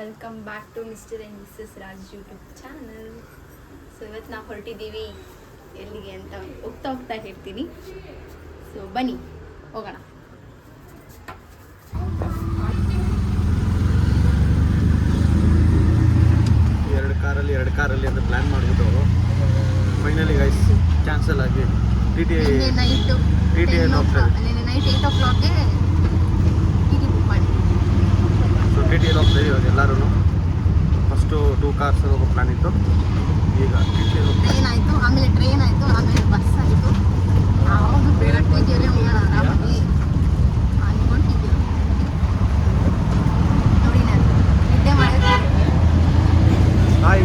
Welcome back to mister and missus Raj YouTube channel. So ಇವತ್ತು ನಾವು ಹೊರಟಿದ್ದೀವಿ ಎಲ್ಲಿಗೆ ಅಂತ ಹೋಗ್ತಾ ಹೇಳ್ತೀನಿ. ಸೊ ಬನ್ನಿ ಹೋಗೋಣ. ಎರಡು ಕಾರಲ್ಲಿ ಅಂತ ಪ್ಲ್ಯಾನ್ ಮಾಡಿಬಿಟ್ಟು ಫೈನಲಿ ಗೈಸ್ ಕ್ಯಾನ್ಸಲ್ ಆಗಿ ಟಿ ಟಿ ನೈಟ್ 8 o'clockಗೆ ಟಿ ಬುಕ್ ಮಾಡಿ. ಸೊ ಟಿ ಟಿ ಹೋಗ್ತಾ ಇವಾಗ ಎಲ್ಲರೂ ಫಸ್ಟು 2 ಕಾರ್ಸ್ ಹೋಗೋ ಪ್ಲ್ಯಾನ್ ಇತ್ತು. ಈಗ ಟ್ರೈನ್ ಆಯಿತು, ಆಮೇಲೆ ಟ್ರೈನ್ ಆಯಿತು, ಆಮೇಲೆ ಬಸ್ ಆಯಿತು. ಯಾವುದು ಬೇರೆ ಟಿಟಿಯಲ್ಲೇ ಹೋಗೋಣ ಆರಾಮಾಗಿ ಅನ್ಕೊಂಡಿದ್ದೀವಿ. ನೋಡಿ ನಾನು ನಿದ್ದೆ ಮಾಡಿದ್ದೆ. ಹಾಯ್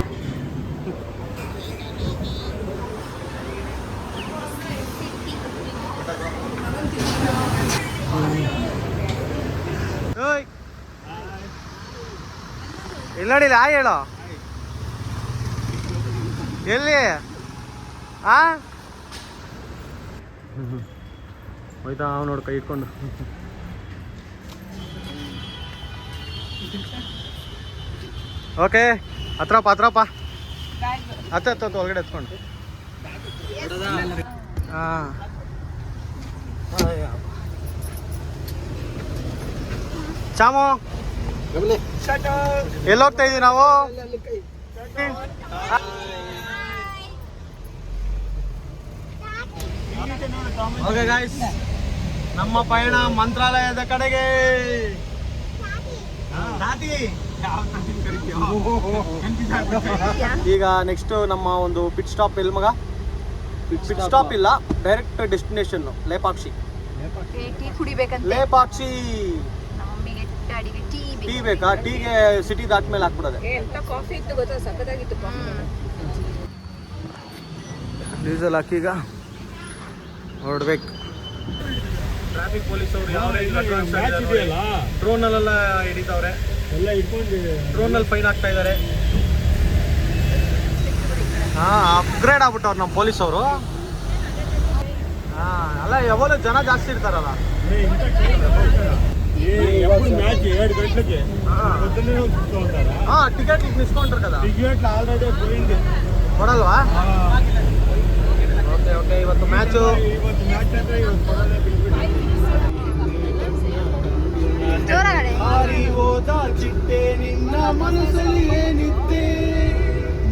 ಇಲ್ಲಿ ನೋಡಿಲ್ಲ ಹಾಯ್ ಹೇಳೋ ಎಲ್ಲಿ ಹೋಯ್ತಾ ಅವ್ ನೋಡಿ ಕೈ ಇಟ್ಕೊಂಡು. ಓಕೆ ಹತ್ರಪ್ಪ ಹತ್ತು ಒಳಗಡೆ ಎತ್ಕೊಂಡು. ಹಾಂ ಚಾಮು ಎಲ್ಲಿ ಹೋಗ್ತಾ ಇದೀವಿ ನಾವು? ಓಕೆ ಗಾಯ್ಸ್, ನಮ್ಮ ಪಯಣ ಮಂತ್ರಾಲಯದ ಕಡೆಗೆ. ಈಗ ನೆಕ್ಸ್ಟ್ ನಮ್ಮ ಒಂದು ಪಿಟ್ ಸ್ಟಾಪ್ ಎಲ್ಲಿ ಮಗ? ಪಿಟ್ ಸ್ಟಾಪ್ ಇಲ್ಲ, ಡೈರೆಕ್ಟ್ ಡೆಸ್ಟಿನೇಷನ್ ಲೇಪಾಕ್ಷಿ. ಟೀ ಕುಡಿಬೇಕಂತ. ಲೇಪಾಕ್ಷಿ ನಮ್ಮಮ್ಮಿಗೆ ಡ್ಯಾಡಿಗೆ ಟೀ ಬೇಕಾ? ಟೀಗೆ ಸಿಟಿ ದಾಟ್ಮೇಲೆ ಹಾಕ್ಬಿಡೋದೆ. ಕಾಫಿ ಇತ್ತು ಗೊತ್ತಾ, ಸಖತ್ತಾಗಿತ್ತು. ಡೀಸೆಲ್ ಹಾಕಿ ಈಗ ಹೊರಡ್ಬೇಕು. ಟ್ರಾಫಿಕ್ ಪೊಲೀಸ್ ಅವರು ಡ್ರೋನಲ್ಲೆಲ್ಲ ಹಿಡಿತಾವ್ರೆ, ಡ್ರೋನಲ್ಲಿ ಫೈನ್ ಹಾಕ್ತಾ ಇದ್ದಾರೆ. ಅಪ್ಗ್ರೇಡ್ ಆಗ್ಬಿಟ್ಟವ್ರು ನಮ್ಮ ಪೊಲೀಸ್ ಅವರು. ಅಲ್ಲ ಯಾವಾಗಲೂ ಜನ ಜಾಸ್ತಿ ಇರ್ತಾರಲ್ಲ. ಟಿಕೆಟ್ ನಿಸ್ಕೊಂಡ್ರ ಕದ ಕೊಡಲ್ವಾ? ಓಕೆ ಇವತ್ತು ಮ್ಯಾಚು. ಹೋದ ಚಿಟ್ಟೆ ನಿನ್ನ ಮನಸ್ಸಲ್ಲಿ ಏನಿತ್ತೆ,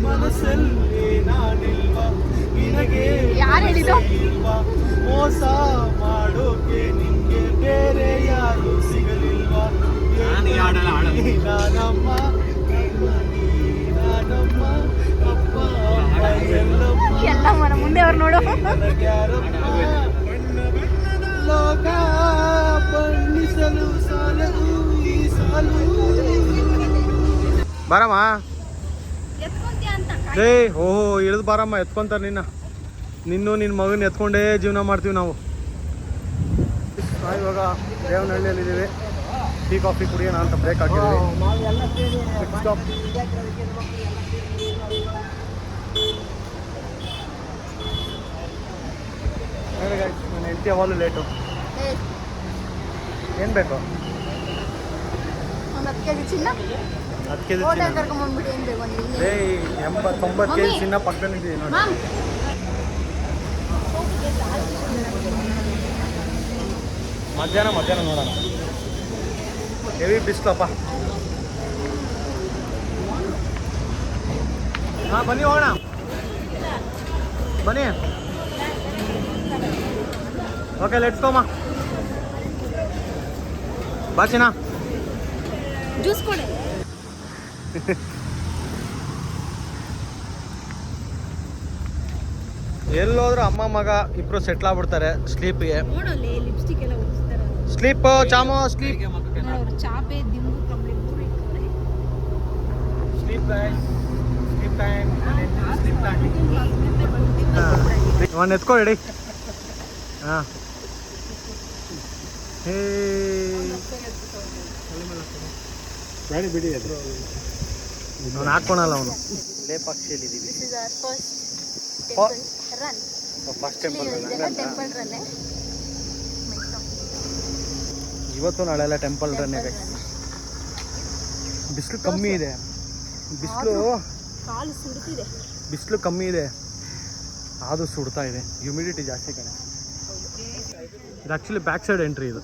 ಮನಸ್ಸಲ್ಲಿ ನಾನಿಲ್ವ ನಿನಗೆ ಇಲ್ವಾ, ಮೋಸ ಮಾಡೋಕೆ ನಿಂಗೆ ಬೇರೆ ಯಾರು ಸಿಗಲಿಲ್ವಾ, ನಾನಮ್ಮ ಅಪ್ಪ ಎಲ್ಲ ಮನ ಮುಂದೆ ಅವ್ರು ನೋಡು. ಲೋಕ ಬಣ್ಣಿಸಲು ಸಾಲದು ಈ ಸಾಲು. ಬಾರಮ್ಮ ಏ ಓಹೋ ಇಳಿದು ಬಾರಮ್ಮ, ಎತ್ಕೊಂತಾರ ನಿನ್ನ ಮಗನ ಎತ್ಕೊಂಡೇ ಜೀವನ ಮಾಡ್ತೀವಿ ನಾವು. ಇವಾಗ ದೇವನಹಳ್ಳಿಯಲ್ಲಿದ್ದೀವಿ. ಟೀ ಕಾಫಿ ಕುಡಿಯೋಣ ಅಂತ ಬ್ರೇಕ್ ಹಾಕಿದ್ದೀವಿ. ನನ್ನ ಹೆಂಡತಿ ಯಾವಾಗಲೂ ಲೇಟು. ಏನು ಬೇಕು? ಒಂದು 10 kg ಚಿನ್ನ, 10 kg ಹೋಟೆಲ್ ಕರ್ಕೊಂಡ್ಬಂದ್ಬಿಟ್ಟು ಏನು ಬೇಕು ಏ 80-90 kg ಚಿನ್ನ ಪಕ್ಕದಲ್ಲಿದ್ದೀವಿ ನೋಡಿ. ಮಧ್ಯಾಹ್ನ ನೋಡೋಣ. ಹೆವಿ ಬಿಸಿಲಪ್ಪ. ಬನ್ನಿ ಹೋಗೋಣ, ಬನ್ನಿ. ಓಕೆ ಲೆಟ್ಸ್ ಗೋ ಮಾ. ಬಾಚಿನಾ ಜ್ಯೂಸ್ ಕೊಡಿ. ಎಲ್ಲೋದ್ರು ಅಮ್ಮ ಮಗ ಇಬ್ರು ಸೆಟ್ಲ್ ಆಗ್ಬಿಡ್ತಾರೆ ಸ್ಲೀಪ್ಗೆ. ಲಿಪ್ಸ್ಟಿಕ್ ಎಲ್ಲ ಒರೆಸ್ತಾರೆ. Sleep ಚಾಮೋ sleep. ಚಾಪೆ ದಿಂಬು ಕಂಬಳಿ ಮೂರು ಇಟ್ಕೊಂಡ್ರೆ sleep guys, sleep time, sleep time. ಇವನ್ ಎತ್ಕೊ ರೆಡಿ. ಹಾಂ ಹೇ ಬಿಡಿ ಅದು ಅವನು ಹಾಕ್ಕೊಳಲ್ಲ. ಅವನು ಲೇಪಾಕ್ಷಿಯಲ್ಲಿದ್ದೀವಿ. First temple run. ಇವತ್ತು ನಾಳೆಲ್ಲ ಟೆಂಪಲ್ ರನ್ನೇ. ಬಿಸಿಲು ಕಮ್ಮಿ ಇದೆ, ಕಾಲು ಸುಡ್ತಿದೆ. ಬಿಸಿಲು ಕಮ್ಮಿ ಇದೆ, ಅದು ಸುಡ್ತಾ ಇದೆ. ಹ್ಯುಮಿಡಿಟಿ ಜಾಸ್ತಿ ಕಣೆ. ಇದು ಆ್ಯಕ್ಚುಲಿ ಬ್ಯಾಕ್ ಸೈಡ್ ಎಂಟ್ರಿ ಇದು.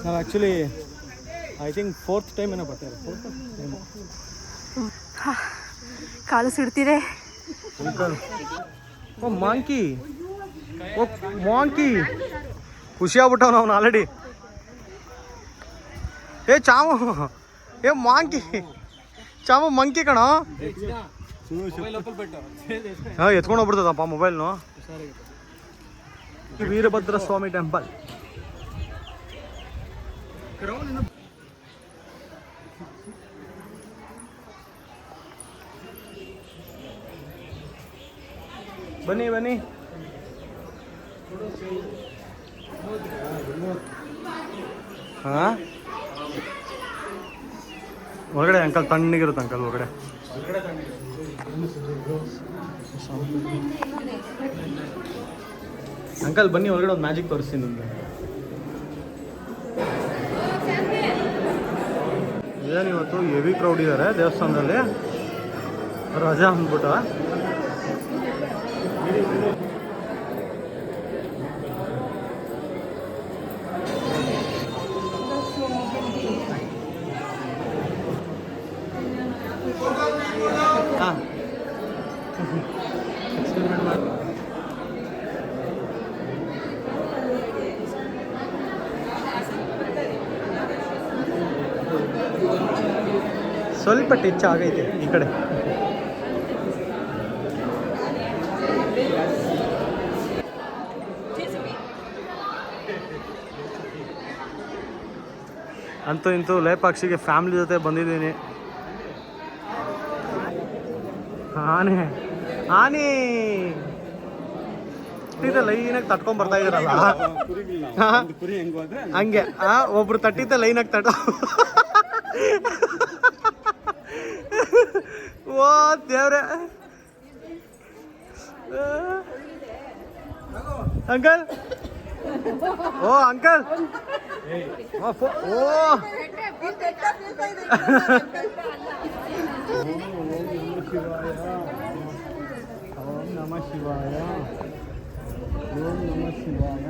ನಾವು actually I think 4th time ಏನೋ ಬರ್ತಾರೆ. 4th time. ಕಾಲು ಸುಡ್ತಿದೆ. ಓ ಮಾಂಕಿ, ಓ ಮಾಂಕಿ, ಖುಷಿ ಆಗ್ಬಿಟ್ಟವ್ ನಾವು ಆಲ್ರೆಡಿ. ಏ ಚಾಮು, ಏ ಮಾಂಕಿ, ಚಾಮು ಮಂಕಿ ಕಣ. ಹಾಂ ಎತ್ಕೊಂಡು ಹೋಗ್ಬಿಡ್ತದಪ್ಪ ಮೊಬೈಲ್ನು. ವೀರಭದ್ರ ಸ್ವಾಮಿ ಟೆಂಪಲ್. ಬನ್ನಿ ಬನ್ನಿ. ಹಾಂ ಹೊರಗಡೆ ಅಂಕಲ್ ತಣ್ಣಗಿರುತ್ತೆ ಅಂಕಲ್ ಹೊರಗಡೆ. ಅಂಕಲ್ ಬನ್ನಿ ಹೊರಗಡೆ ಒಂದು ಮ್ಯಾಜಿಕ್ ತೋರಿಸ್ತೀನಿ ನಿಮಗೆ. ಏನಿವತ್ತು ಹೆವಿ ಕ್ರೌಡ್ ಇದ್ದಾರೆ ದೇವಸ್ಥಾನದಲ್ಲಿ, ರಜಾ ಅಂದ್ಬಿಟ್ಟು. ಹಾಂ ಎಕ್ಸ್ಪೆರಿಮೆಂಟ್ ಮಾಡಿ. ಸ್ವಲ್ಪ ಟಚ್ ಆಗೈತೆ ಈ ಕಡೆ. ಅಂತೂ ಇಂತೂ ಲೇಪಾಕ್ಷಿಗೆ ಫ್ಯಾಮಿಲಿ ಜೊತೆ ಬಂದಿದ್ದೀನಿ. ಆನೆ ಆನೆ ಲೈನಾಗಿ ತಟ್ಕೊಂಡ್ ಬರ್ತಾ ಇದ್ರಲ್ಲ ಹಂಗೆ. ಒಬ್ರು ತಟ್ಟಿದ್ದ ಲೈನಾಗಿ ಓ ದೇವ್ರೆ. ಅಂಕಲ್, ಓ ಅಂಕಲ್, ಓ ಓಂ ನಮ ಶಿವಾಯ, ಓಂ ನಮ ಶಿವಾಯ,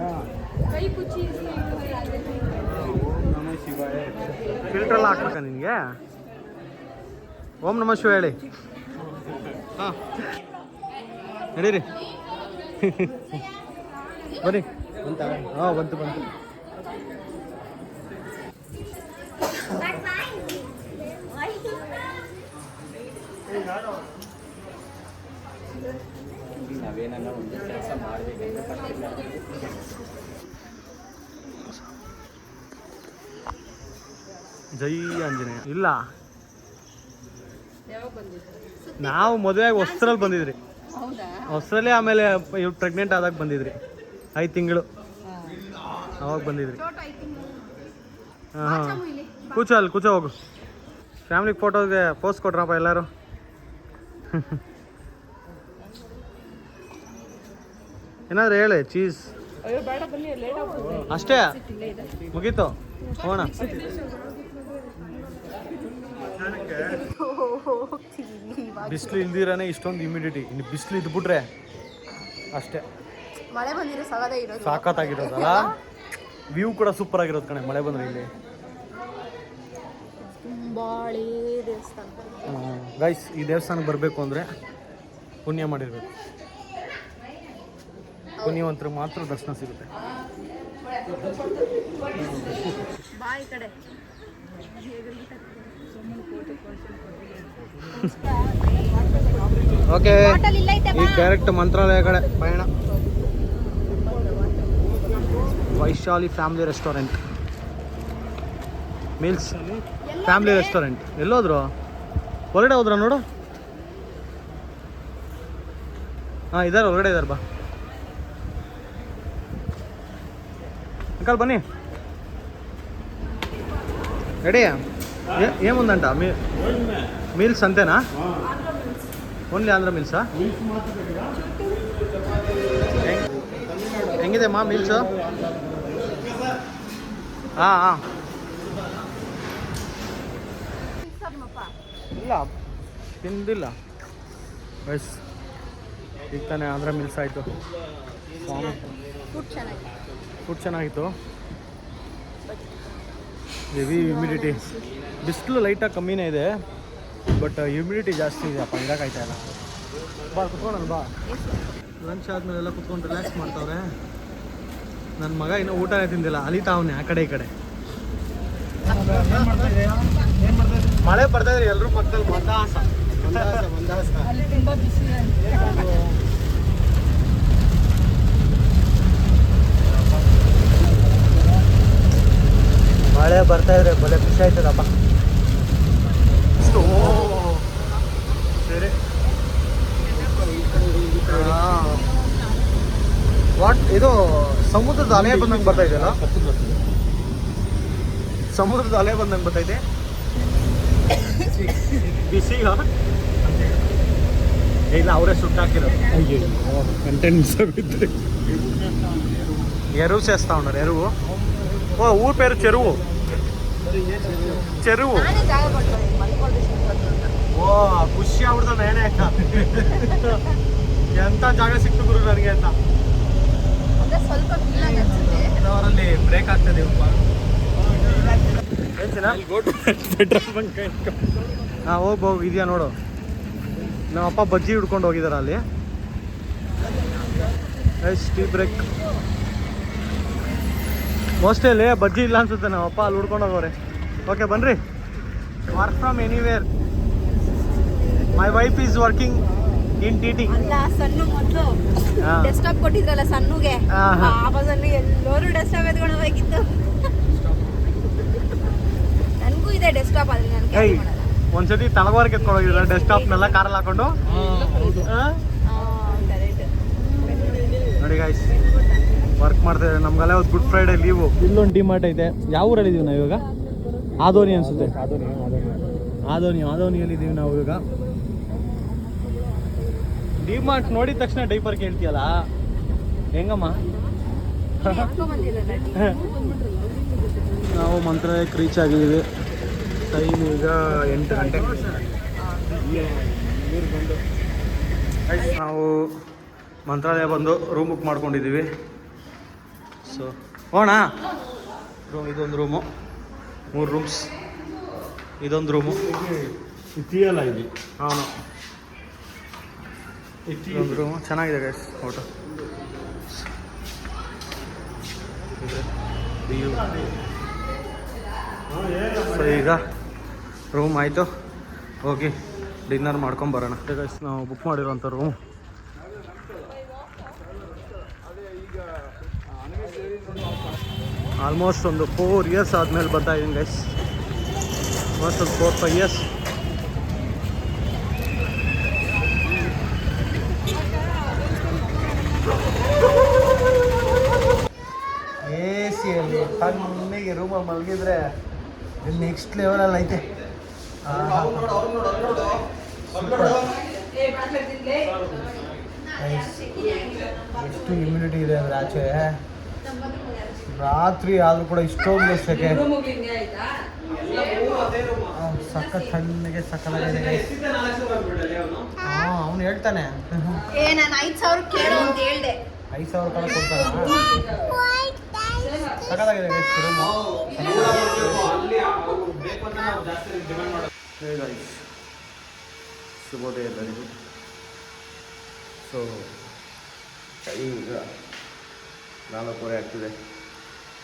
ಓಂ ನಮ ಶಿವಾಯ. ಫಿಲ್ಟರ್ ಎಲ್ಲ ಹಾಕ್ಬೇಕಾ ನಿನಗೆ? ಓಂ ನಮ ಶಿವ ಹೇಳಿ. ಹಾಂ ನಡೀರಿ ಬನ್ನಿ. ಹಾಂ ಬಂತು ಬಂತು. ನಾವೇನನ್ನ ಒಂದು ಕೆಲಸ ಮಾಡಬೇಕಂದ್ರೆ ಬರ್ತಿಲ್ಲ. ಜೈ ಆಂಜನೇಯ. ಇಲ್ಲ, ನಾವು ಮದುವೆಯಾಗಿ ಹೊಸರಲ್ಲಿ ಬಂದಿದ್ರಿ. ಹೊಸರಲ್ಲೇ ಆಮೇಲೆ ಇವ್ರು ಪ್ರೆಗ್ನೆಂಟ್ ಆದಾಗ ಬಂದಿದ್ರಿ. 5 ತಿಂಗಳು ಅವಾಗ ಬಂದಿದ್ರಿ. ಹಾಂ ಕೂಚೋ, ಅಲ್ಲಿ ಕೂಚೋ ಹೋಗು. ಫ್ಯಾಮಿಲಿ ಫೋಟೋಗೆ ಪೋಸ್ ಕೊಟ್ರಪ್ಪ ಎಲ್ಲರೂ. ಏನಾದ್ರು ಹೇಳಿ. ಚೀಸ್ ಅಷ್ಟೇ ಮುಗೀತು. ಹೋಣ ಬಿಸಿಲು ಇಲ್ದಿರಾನೆ ಇಷ್ಟೊಂದು ಹ್ಯುಮಿಡಿಟಿ. ಇನ್ನು ಬಿಸಿಲು ಇದ್ಬಿಟ್ರೆ ಅಷ್ಟೇ ಮಳೆ ಬಂದಿರೋ ಸಾಕತ್ತಾಗಿರೋದಲ್ಲ. ವ್ಯೂ ಕೂಡ ಸೂಪರ್ ಆಗಿರೋದು ಕಣೆ ಮಳೆ ಬಂದ್ರೆ ಇಲ್ಲಿ. ಗೈಸ್, ಈ ದೇವಸ್ಥಾನಕ್ಕೆ ಬರಬೇಕು ಅಂದರೆ ಪುಣ್ಯ ಮಾಡಿರ್ಬೇಕು. ಪುಣ್ಯವಂತರಿಗೆ ಮಾತ್ರ ದರ್ಶನ ಸಿಗುತ್ತೆ. ಓಕೆ, ಈಗ ಡೈರೆಕ್ಟ್ ಮಂತ್ರಾಲಯ ಕಡೆ ಪಯಣ. Vaishali family restaurant, meals family restaurant. ಎಲ್ಲೋದ್ರು? ಹೊರಗಡೆ ಹೋದ್ರ ನೋಡು. ಹಾಂ ಇದ್ದಾರೆ, ಹೊರಗಡೆ ಇದ್ದಾರೆ. ಬಾ ಅಂಕಲ್ ಬನ್ನಿ. ರೆಡಿ? ఏముందంట మీల్స్ అంతేనా? ఓన్లీ ఆంధ్ర మీల్సా? ಹೆಂಗಿದೆ ಮಾ ಮೀಲ್ಸು? ಹಾಂ ಇಲ್ಲ ತಿಂದಿಲ್ಲ ಬಸ್ ಈಗ ತಾನೇ ಆಂಧ್ರ ಮಿಲ್ಸ್ ಆಯಿತು. ಫುಡ್ ಚೆನ್ನಾಗಿತ್ತು. ಹೆವಿ ಹ್ಯುಮಿಡಿಟಿ, ಬಿಸಿಲು ಲೈಟಾಗಿ ಕಮ್ಮಿನೇ ಇದೆ, ಬಟ್ ಹ್ಯುಮಿಡಿಟಿ ಜಾಸ್ತಿ ಇದೆಯಪ್ಪ, ಇರೋಕ್ಕಾಯ್ತಾ ಇಲ್ಲ. ಬಾ ಕುತ್ಕೊಳ್ಳೋಣ ಬಾ. ಲಂಚ್ ಆದಮೇಲೆ ಎಲ್ಲ ಕುತ್ಕೊಂಡು ರಿಲ್ಯಾಕ್ಸ್ ಮಾಡ್ತಾವ್ರೆ. ನನ್ನ ಮಗ ಇನ್ನೂ ಊಟನೇ ತಿಂದಿಲ್ಲ, ಅಲಿತಾವನೆ ಆ ಕಡೆ ಈ ಕಡೆ. ಮಳೆ ಬರ್ತಾ ಇದ್ರಿ ಎಲ್ಲರೂ ಪಕ್ಕದಲ್ಲಿ ಮಂದಹಾಸ. ಮಳೆ ಬರ್ತಾ ಇದ್ರೆ ಬಲೆ ಖುಷಿ ಆಯ್ತದಪ್ಪ. ಸರಿ ವಾಟ್ ಇದು ಸಮುದ್ರದ ಅಲೆ ಬಂದಂಗೆ ಬರ್ತಾ ಇದೆಯಲ್ಲ, ಸಮುದ್ರದ ಅಲೆ ಬಂದಂಗೆ ಬರ್ತೈತೆ. ಬಿಸಿಗ ಇಲ್ಲ ಅವರೇ ಸುಟ್ಟಾಕಿರೋದು. ಕಂಟೆಂಟ್ ಮಿಸ್ ಆಗುತ್ತೆ. ఎరువు చేస్తా ఉన్నారు. ఎరువు ఓ ఊరు పేరు చెరువు. చెరువు ಓ ಖುಷಿ ಆಗ್ಬಿಡ್ತಾವ ನೇಣೆ ಅಕ್ಕ. ಎಂತ ಜಾಗ ಸಿಕ್ತು ಗುರು ನನಗೆ ಅಂತ. ಅವರಲ್ಲಿ ಬ್ರೇಕ್ ಆಗ್ತದೆ. ಪೆಟ್ರೋಲ್ ಬಂಕ್ ಹಾಂ ಹೋಗಿ ಇದೆಯಾ ನೋಡು. ನಮ್ಮಪ್ಪ ಬಜ್ಜಿ ಹಿಡ್ಕೊಂಡು ಹೋಗಿದಾರ ಅಲ್ಲಿ. Tea break. ಮೋಸ್ಟ್ಲಿ ಅಲ್ಲಿ ಬಜ್ಜಿ ಇಲ್ಲ ಅನ್ಸುತ್ತೆ, ನಮ್ಮಪ್ಪ ಅಲ್ಲಿ ಹುಡ್ಕೊಂಡು ಹೋಗೋರೆ. ಓಕೆ ಬನ್ರಿ. Work from anywhere. My wife is working in TT. ಅಲ್ಲ ಸಣ್ಣ ಮೊದಲು ಡೆಸ್ಕ್ಟಾಪ್ ಕೊಟ್ಟಿದ್ರಲ್ಲ ಸಣ್ಣಗೆ, ಆವಾಗಲ್ಲಿ ಎಲ್ಲರೂ ಡೆಸ್ಕ್ಟಾಪ್ ಎತ್ಕೊಂಡು ಹೋಗಿತ್ತು. ನನಗೂ ಇದೆ ಡೆಸ್ಕ್ಟಾಪ್, ಆದ್ರೆ ನಾನು ಕ್ಯಾರಿ ಮಾಡಲ್ಲ. ಒಂದ್ಸತಿ ತಳವಾರಕ್ಕೆ ಎತ್ಕೊಂಡು ಹೋಗಿದ್ರ ಡೆಸ್ಕ್ಟಾಪ್ನೆಲ್ಲ ಕಾರಲ್ಲಿ ಹಾಕೊಂಡು. ನೋಡಿ ಗಾಯ್ಸ್ ವರ್ಕ್ ಮಾಡ್ತಾಯಿದ್ದಾರೆ. ನಮ್ಗೆಲ್ಲ ಒಂದು ಗುಡ್ ಫ್ರೈಡೆ ಲೀವು. ಇಲ್ಲೊಂದು ಡಿಮಾರ್ಟ್ ಐತೆ. ಯಾವ ಊರಲ್ಲಿ ಇದೀವಿ ನಾವು ಇವಾಗ? ಆದೋನಿ ಅನ್ಸುತ್ತೆ. ಆದೋನಿಯಲ್ಲಿದ್ದೀವಿ ನಾವು ಇವಾಗ. ಡಿಮಾರ್ಟ್ ನೋಡಿದ ತಕ್ಷಣ ಡೈಪರ್ ಕೇಳ್ತೀಯಲ್ಲ, ಹೆಂಗಮ್ಮ? ನಾವು ಮಂತ್ರಾಲಯಕ್ಕೆ ರೀಚ್ ಆಗಿದ್ದೀವಿ. ಟೈಮ್ ಈಗ 8 ಗಂಟೆ. ನಾವು ಮಂತ್ರಾಲಯ ಬಂದು ರೂಮ್ ಬುಕ್ ಮಾಡ್ಕೊಂಡಿದ್ದೀವಿ. ಸೊ ಹೋಣ ರೂಮ್. ಇದೊಂದು ರೂಮು, 3 ರೂಮ್ಸ್. ಇದೊಂದು ರೂಮು ಇತಿಯಲ್ಲ ಇಲ್ಲಿ. ಹಾಂ ಇದೊಂದು ರೂಮು ಚೆನ್ನಾಗಿದೆ ಗೈಸ್. ಫೋಟೋ ಸೊ ಈಗ ರೂಮ್ ಆಯಿತು, ಹೋಗಿ ಡಿನ್ನರ್ ಮಾಡ್ಕೊಂಬರೋಣ. ಗೈಸ್ ನಾವು ಬುಕ್ ಮಾಡಿರೋಂಥ ರೂಮ್. ಆಲ್ಮೋಸ್ಟ್ ಒಂದು 4 ಇಯರ್ಸ್ ಆದಮೇಲೆ ಬರ್ತಾ ಇದ್ದೀನಿ ಗೈಸ್. ಆಲ್ಮೋಸ್ಟ್ ಒಂದು 4-5 ಇಯರ್ಸ್. ಎ ಸಿಯಲ್ಲಿ ತಣ್ಣಗೆ ರೂಮಲ್ಲಿ ಮಲಗಿದ್ರೆ ನೆಕ್ಸ್ಟ್ ಲೆವೆಲಲ್ಲಿ ಐತೆ. ಎಷ್ಟು ಇಮ್ಯುನಿಟಿ ಇದೆ ಅಂದರೆ ಆಚೆ. ರಾತ್ರಿ ಆದರೂ ಕೂಡ ಇಷ್ಟೊಂದು ಸೆಕೆ. ಸಖತ್ ತಣ್ಣಗೆ ಸಕ್ಕತ್ತಾಗಿದೆ. ಹಾಂ ಅವನು ಹೇಳ್ತಾನೆ ನಾನು 5,000 ಕೇಳು ಅಂತ ಹೇಳ್ದೆ. 5,000 ಕಾಲ ಕೊಡ್ತಾನೆ. ಸಖತ್ತಾಗಿದೆ ರೂಮು. ಶುಭೋದಯ ಎಲ್ಲರಿಗೂ. ಸೊ ಈಗ 4:30 ಆಗ್ತಿದೆ.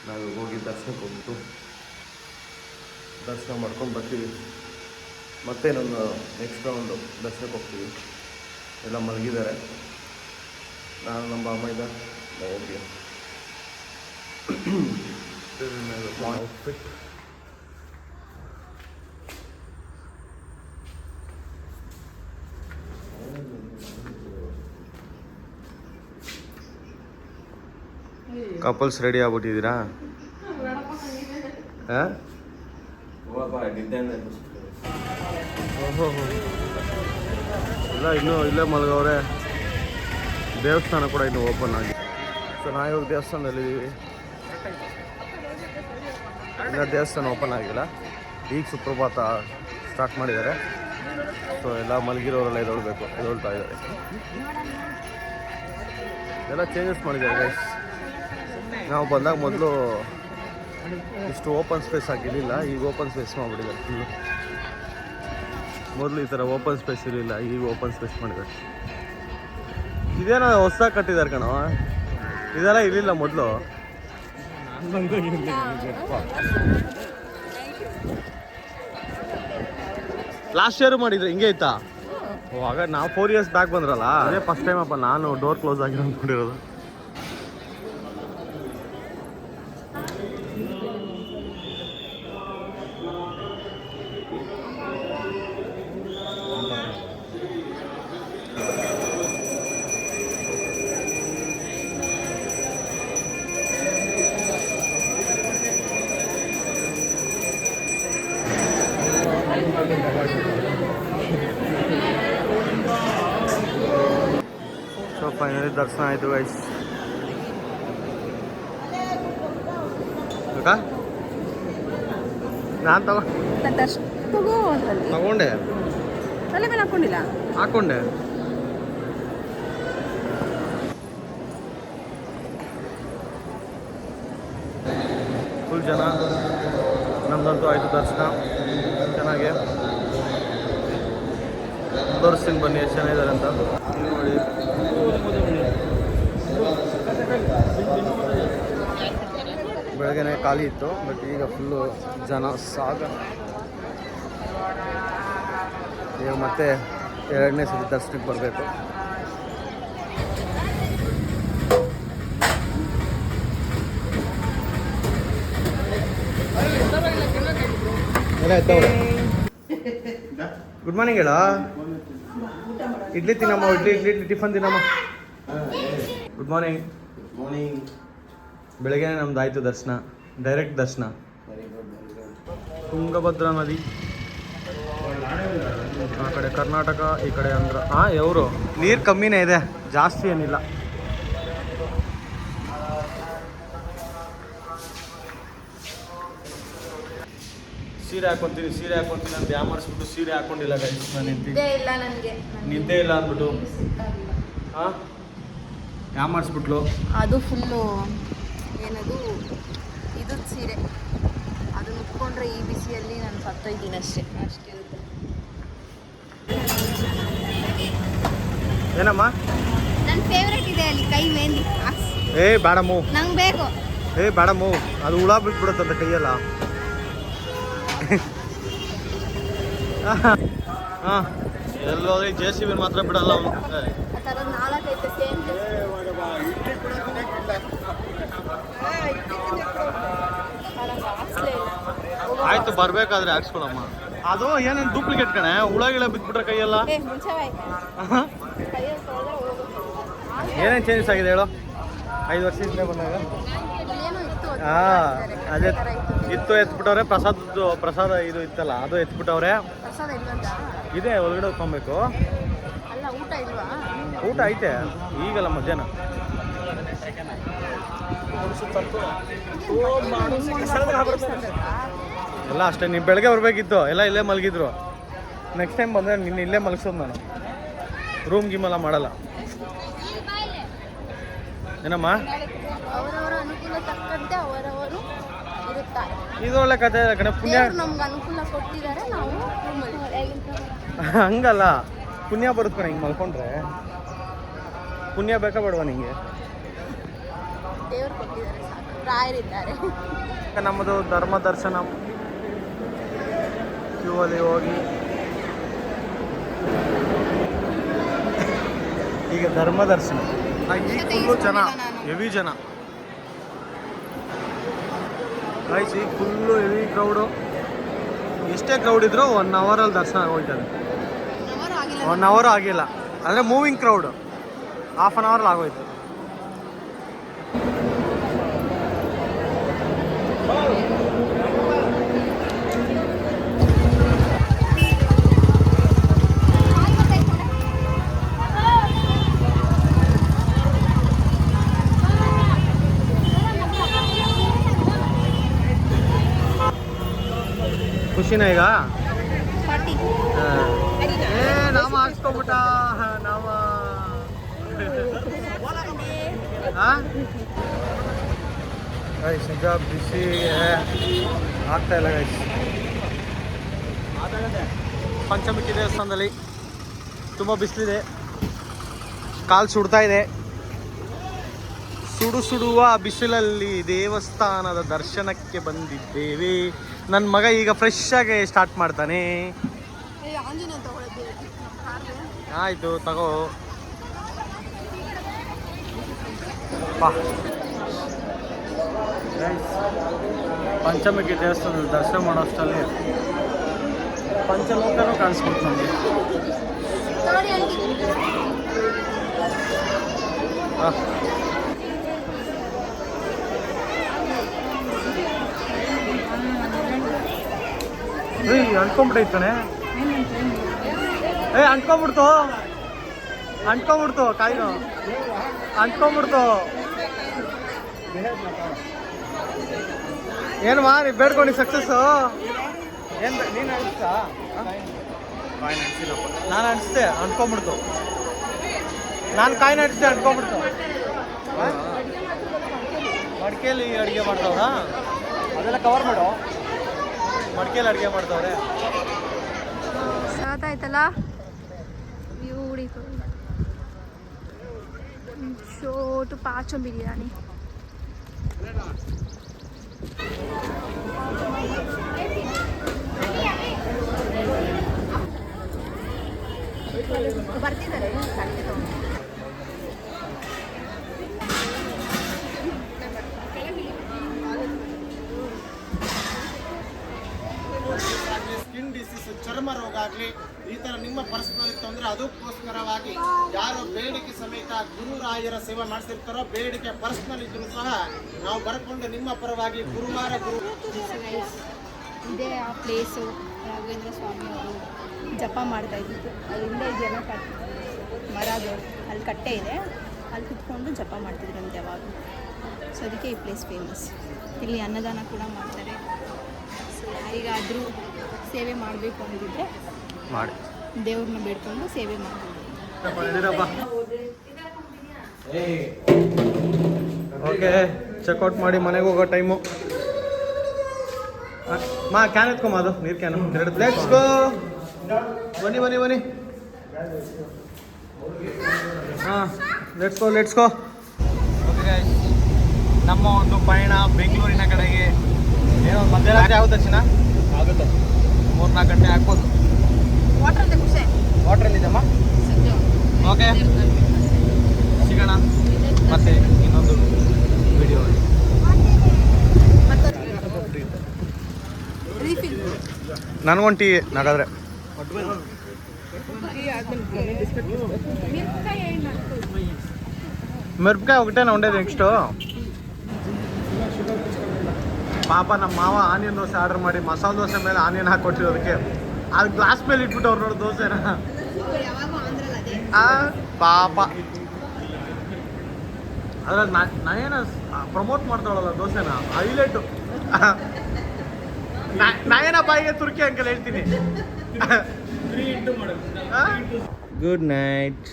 ನಾವು ಹೋಗಿ ದರ್ಶನಕ್ಕೆ ಹೋಗ್ಬಿಟ್ಟು ದರ್ಶನ ಮಾಡ್ಕೊಂಡು ಬರ್ತೀವಿ. ಮತ್ತೆ ನಾನು ನೆಕ್ಸ್ಟ್ ರೌಂಡು ದರ್ಶನಕ್ಕೆ ಹೋಗ್ತೀವಿ. ಎಲ್ಲ ಮಲಗಿದ್ದಾರೆ. ನಾನು ನಮ್ಮ ಅಮ್ಮ ಇದ್ದಾರೆ. ಹೋಗಿ ಔಟ್ಫಿಟ್ ಕಪಲ್ಸ್ ರೆಡಿ ಆಗ್ಬಿಟ್ಟಿದ್ದೀರಾ? ಹಾಂ ಇಲ್ಲ ಇನ್ನೂ ಇಲ್ಲೇ ಮಲಗವ್ರೆ. ದೇವಸ್ಥಾನ ಕೂಡ ಇನ್ನೂ ಓಪನ್ ಆಗಿದೆ. ಸೊ ನಾವು ಇವಾಗ ದೇವಸ್ಥಾನದಲ್ಲಿದ್ದೀವಿ. ಇನ್ನು ದೇವಸ್ಥಾನ ಓಪನ್ ಆಗಿಲ್ಲ. ಈಗ ಸುಪ್ರಭಾತ ಸ್ಟಾರ್ಟ್ ಮಾಡಿದ್ದಾರೆ. ಸೊ ಎಲ್ಲ ಮಲಗಿರೋರೆಲ್ಲ ಎದೊಳ್ತಾ ಇದ್ದಾರೆ. ಎಲ್ಲ ಚೇಂಜಸ್ ಮಾಡಿದ್ದಾರೆ ಗೈಸ್. ನಾವು ಬಂದಾಗ ಮೊದಲು ಇಷ್ಟು ಓಪನ್ ಸ್ಪೇಸ್ ಆಗಿರಲಿಲ್ಲ, ಈಗ ಓಪನ್ ಸ್ಪೇಸ್ ಮಾಡಿಬಿಟ್ಟಿದ್ದಾರೆ ಫುಲ್ಲು. ಮೊದಲು ಈ ಥರ ಓಪನ್ ಸ್ಪೇಸ್ ಇರಲಿಲ್ಲ, ಈಗ ಓಪನ್ ಸ್ಪೇಸ್ ಮಾಡಿದ್ದಾರೆ. ಇದೇನೋ ಹೊಸ್ದಾಗಿ ಕಟ್ಟಿದ್ದಾರೆ ಕಣೋ, ಇದೆಲ್ಲ ಇರಲಿಲ್ಲ ಮೊದಲು. ಲಾಸ್ಟ್ ಇಯರ್ ಮಾಡಿದ್ರು ಹಿಂಗೆ ಐತಾ? ಓ ಆಗ ನಾವು 4 years ಬ್ಯಾಕ್ ಬಂದ್ರಲ್ಲ, ಅದೇ ಫಸ್ಟ್ ಟೈಮ್ ಅಪ್ಪ ನಾನು ಡೋರ್ ಕ್ಲೋಸ್ ಆಗಿರೋ ಅಂದ್ಕೊಂಡಿರೋದು. ಸೊ ಫೈನಲಿ ದರ್ಶನ ಆಯಿತು ಗೈಸ್. ನಾನು ತಗೊಂಡೆ, ತಲೆ ಮೇಲೆ ಹಾಕೊಂಡಿಲ್ಲ, ಹಾಕೊಂಡೆ. ಫುಲ್ ಜನ. ನಮ್ದಂತೂ ಆಯಿತು ದರ್ಶನ ಚೆನ್ನಾಗಿ. ತೋರಿಸ್ತೀನಿ ಬನ್ನಿ ಎಷ್ಟು ಜನ ಇದ್ದಾರೆ ಅಂತ. ನೋಡಿ ಬೆಳಗ್ಗೆನೆ ಖಾಲಿ ಇತ್ತು, ಬಟ್ ಈಗ ಫುಲ್ಲು ಜನ ಸಾಗ. ಈಗ ಮತ್ತೆ 2ನೇ ಸತಿ ದರ್ಶನಕ್ಕೆ ಬರಬೇಕು. ಗುಡ್ ಮಾರ್ನಿಂಗ್ ಹೇಳ. ಇಡ್ಲಿ ತಿನ್ನಮ್ಮ, ಇಡ್ಲಿ ಟಿಫನ್ ತಿನ್ನಮ್ಮ. Good morning. ಬೆಳಗ್ಗೆ ನಮ್ದು ಆಯಿತು ದರ್ಶನ, ಡೈರೆಕ್ಟ್ ದರ್ಶನ. ತುಂಗಭದ್ರಾ ನದಿ ಆ ಕಡೆ ಕರ್ನಾಟಕ, ಈ ಕಡೆ ಆಂಧ್ರ. ಎವರು ನೀರು ಕಮ್ಮಿನೇ ಇದೆ, ಜಾಸ್ತಿ ಏನಿಲ್ಲ. ಸೀರೆ ಹಾಕೊಂತೀನಿ ಅಂತ ಮಾಡಿಸ್ಬಿಟ್ಟು ಸೀರೆ ಹಾಕೊಂಡಿಲ್ಲ ಗೈಸ್. ನಾನು ನಿದ್ದೆ ಇಲ್ಲ ಅಂದ್ಬಿಟ್ಟು ಮಾಡಿಸ್ಬಿಟ್ಲು. ಅದು ಫುಲ್ಲು ಏನದು ಇದು ಸೀರೆ, ಅದು ಉಟ್ಕೊಂಡ್ರೆ ಈ ಬಿಸಿಯಲ್ಲಿ ನಾನು ಸತ್ತೋಯ್ತೀನಿ ಅಷ್ಟಿರುತ್ತೆ. ಏನಮ್ಮ ನನ್ನ ಫೇವ್ರೇಟ್ ಇದೆ ಅಲ್ಲಿ ಕೈ ಮೆಹಂದಿ. ಬೇಡಮ್ಮು, ನಂಗೆ ಬೇಕು. ಬೇಡಮ್ಮು, ಅದು ಹುಳ ಬಿಟ್ಬಿಡುತ್ತಂತ ಕೈಯಲ್ಲ. ಎಲ್ಲೋದ್ರಿ JCB ಮಾತ್ರ ಬಿಡಲ್ಲ ಅವನು. ಆ ಥರ 4 ಐತೆ ಸೇಮ್. ಆಯ್ತು ಬರ್ಬೇಕಾದ್ರೆ ಹಾಕ್ಸ್ಕೊಳಮ್ಮ. ಅದು ಏನೇನು ಡೂಪ್ಲಿಕೇಟ್ ಕಣೆ, ಹುಳ ಗಿಳ ಬಿದ್ಬಿಟ್ರೆ ಕೈಯಲ್ಲ. ಏನೇನು ಚೇಂಜಸ್ ಆಗಿದೆ ಹೇಳು? 5 ವರ್ಷದಿಂದ ಬಂದಾಗ ಅದೇ ಇತ್ತು, ಎತ್ಬಿಟ್ಟವ್ರೆ. ಪ್ರಸಾದ ಇದು ಇತ್ತಲ್ಲ, ಅದು ಎತ್ಬಿಟ್ಟವ್ರೆ. ಇದೆ ಒಳಗಡೆ ಹೋಗ್ಕೊಬೇಕು. ಊಟ ಐತೆ ಈಗಲ್ಲ, ಮಧ್ಯಾಹ್ನ. ಎಲ್ಲ ಅಷ್ಟೇ. ನೀವು ಬೆಳಗ್ಗೆ ಬರ್ಬೇಕಿತ್ತು, ಎಲ್ಲ ಇಲ್ಲೇ ಮಲಗಿದ್ರು. ನೆಕ್ಸ್ಟ್ ಟೈಮ್ ಬಂದರೆ ನಿನ್ನ ಇಲ್ಲೇ ಮಲಗಿಸೋದು ನಾನು. ರೂಮ್ ಗಿಮೆಲ್ಲ ಮಾಡಲ್ಲ. ಏನಮ್ಮ ಅವರವರ ಅನುಕೂಲ ತಕ್ಕಂತೆ ಅವರವರು ಇರುತ್ತಾರೆ. ಇದು ಒಳ್ಳೆ ಕಥೆ ಕಣೆ. ಪುಣ್ಯ ನಮ್ಗೆ ಅನುಕೂಲ ಕೊಟ್ಟಿದ್ದಾರೆ, ನಾವು ಹಂಗಲ್ಲ, ಪುಣ್ಯ ಬರುತ್ತೆ ಕಣೆ. ಹಿಂಗೆ ಮಲ್ಕೊಂಡ್ರೆ ಪುಣ್ಯ ಬೇಕಾ ಬೇಡವಾ ನಿಂಗೆ? ದೇವ್ರು ಕೊಟ್ಟಿದ್ದಾರೆ, ರಾಯರಿದ್ದಾರೆ. ನಮ್ಮದು ಧರ್ಮ ದರ್ಶನ ಕ್ಯೂ ಅಲ್ಲಿ ಹೋಗಿ ಈಗ ಧರ್ಮ ದರ್ಶನ. ಈಗ ಫುಲ್ಲು ಜನ, ಹೆವಿ ಜನ ಗೈಸ್. ಈಗ ಫುಲ್ಲು ಹೆವಿ ಕ್ರೌಡು. ಎಷ್ಟೇ ಕ್ರೌಡ್ ಇದ್ರೂ 1 ಅವರಲ್ಲಿ ದರ್ಶನ ಆಗೋಯ್ತದೆ. 1 ಅವರ್ ಆಗಿಲ್ಲ ಅಂದರೆ ಮೂವಿಂಗ್ ಕ್ರೌಡು. 1/2 ಅವರಲ್ಲಿ ಆಗೋಯ್ತು. ಖುಷಿನ ಈಗ ಪಾರ್ಟಿ ಏ ನಾಮ ಹಾಕ್ಸ್ಕೊಬಿಟ್ಟ ನಾಮ ಗೈಸ್ ನಿಜ ಬಿಸಿ ಆಗ್ತಾ ಇಲ್ಲ ಗೈಸ್. ಪಂಚಮುಖಿ ದೇವಸ್ಥಾನದಲ್ಲಿ ತುಂಬ ಬಿಸಿಲಿದೆ, ಕಾಲು ಸುಡ್ತಾ ಇದೆ. ಸುಡುವ ಬಿಸಿಲಲ್ಲಿ ದೇವಸ್ಥಾನದ ದರ್ಶನಕ್ಕೆ ಬಂದಿದ್ದೇವೆ. ನನ್ನ ಮಗ ಈಗ ಫ್ರೆಶ್ ಆಗಿ ಸ್ಟಾರ್ಟ್ ಮಾಡ್ತಾನೆ. ಆಯಿತು ತಗೋ ಬಾ. ಪಂಚಮುಖಿ ದೇವಸ್ಥಾನದಲ್ಲಿ ದರ್ಶನ ಮಾಡೋ ಅಷ್ಟರಲ್ಲಿ ಪಂಚಲೋಕನೂ ಕಾಣಿಸ್ಬಿಡ್ತು ನಮಗೆ. ಅಂಟ್ಕೊಂಡ್ಬಿಟ್ಟೈತಾನೆ. ಅಂಟ್ಕೊಂಡ್ಬಿಡ್ತು ಕಾಯಿನು ಅಂಟ್ಕೊಂಡ್ಬಿಡ್ತು. ಏನು ಮಾ ನೀವು ಬೇಡ್ಕೊಂಡು ಸಕ್ಸಸ್ಸು ಏನು ನೀನು ಅನಿಸ್ತಾ? ನಾನು ಅನಿಸ್ದೆ ಅಂಟ್ಕೊಂಡ್ಬಿಡ್ತು. ನಾನು ಕಾಯಿನ ಅನಿಸ್ದೆ ಅಂಟ್ಕೊಂಡ್ಬಿಡ್ತು. ಮಡಿಕೆಯಲ್ಲಿ ಅಡುಗೆ ಮಾಡ್ತಾವ್ರ, ಅದೆಲ್ಲ ಕವರ್ ಮಾಡು. ಮಡಿಕೆಯಲ್ಲಿ ಅಡುಗೆ ಮಾಡ್ತಾವ್ರೆ. ಸಾಕಾಯ್ತಲ್ಲ ಬ್ಯೂಟಿಫುಲ್. ಶೋಟು ಪಾಚಂ ಬಿರಿಯಾನಿ. ಬರ್ತಿದ್ದಾರೆ ಸ್ಕಿನ್ ಡಿಸೀಸ್, ಚರ್ಮ ರೋಗ ಆಗಲಿ ಈ ಥರ ನಿಮ್ಮ ಪರ್ಸನಲ್ ಇತ್ತು ಅಂದರೆ ಅದಕ್ಕೋಸ್ಕರವಾಗಿ ಯಾರು ಬೇಡಿಕೆ ಸಮೇತ ಗುರುರಾಯರ ಸೇವೆ ಮಾಡಿಸಿರ್ತಾರೋ, ಬೇಡಿಕೆ ಪರ್ಸನಲ್ ಇದ್ರೂ ಸಹ ನಾವು ಬರ್ಕೊಂಡು ನಿಮ್ಮ ಪರವಾಗಿ ಗುರುವಾರ ಇದೇ ಆ ಪ್ಲೇಸು. ರಾಘವೇಂದ್ರ ಸ್ವಾಮಿ ಅವರು ಜಪ ಮಾಡ್ತಾ ಇದ್ದಿದ್ದು ಅಲ್ಲಿಂದ ಇದೆಲ್ಲ ಮರದು ಅಲ್ಲಿ ಕಟ್ಟೆ ಇದೆ, ಅಲ್ಲಿ ಕುತ್ಕೊಂಡು ಜಪ ಮಾಡ್ತಿದ್ರಂತೆ ಯಾವಾಗ. ಸೊ ಅದಕ್ಕೆ ಈ ಪ್ಲೇಸ್ ಫೇಮಸ್. ಇಲ್ಲಿ ಅನ್ನದಾನ ಕೂಡ ಮಾಡ್ತಾರೆ. ಸೊ ಯಾರಿಗಾದರೂ ಸೇವೆ ಮಾಡಬೇಕು ಅಂದಿದ್ರೆ ಮಾಡಿ ದೇವ್ರನ್ನ ಬೇಡ್ಕೊಂಡು ಸೇವೆ ಮಾಡ್ಬೋದು. ಓಕೆ, ಚೆಕ್ಔಟ್ ಮಾಡಿ ಮನೆಗೆ ಹೋಗೋ ಟೈಮು. ಮಾ ಕ್ಯಾನ್ ಎತ್ಕೊಂಬ, ಅದು ನೀರು ಕ್ಯಾನು 2 ಲೆಟ್ಸ್ ಗೋ. ಬನ್ನಿ ಹಾಂ, ಲೆಟ್ಸ್ ಗೋ. ಓಕೆ ಗೈಸ್, ನಮ್ಮ ಒಂದು ಪಯಣ ಬೆಂಗಳೂರಿನ ಕಡೆಗೆ. ಏನೋ ಮಧ್ಯರಾತ್ರಿ ಯಾವ ದರ್ಶನ ಆಗುತ್ತೆ, 3-4 ಗಂಟೆ ಆಗ್ಬೋದು. ವಾಟ್ರಲ್ಲಿದ್ದಮ್ಮ. ಓಕೆ, ಸಿಗೋಣ ಮತ್ತೆ ಇನ್ನೊಂದು ವಿಡಿಯೋ. ನನಗೊಂದು ಟೀ ನಾಗಾದ್ರೆ. ಮಿರಪಕಾಯಿ ఒకటే ఉండేది. ನೆಕ್ಸ್ಟು ಪಾಪ ನಮ್ಮ ಮಾವ ಆನಿಯನ್ ದೋಸೆ ಆರ್ಡರ್ ಮಾಡಿ ಮಸಾಲೆ ದೋಸೆ ಮೇಲೆ ಆನಿಯನ್ ಹಾಕೊಟ್ಟಿರೋದಕ್ಕೆ ಅದು ಗ್ಲಾಸ್ ಮೇಲೆ ಇಟ್ಬಿಟ್ಟು ಅವ್ರು ನೋಡಿ ದೋಸೆನ. ಪಾಪ ಅದ್ರಲ್ಲಿ ನಾನೇನ ಪ್ರಮೋಟ್ ಮಾಡ್ತಾಳಲ್ಲ ದೋಸೆನ, ಹೈಲೈಟು. ನಾಯೇನ ಬಾಯಿಗೆ ತುರ್ಕಿ ಅಂಕಲ್ ಹೇಳ್ತೀನಿ. Good night.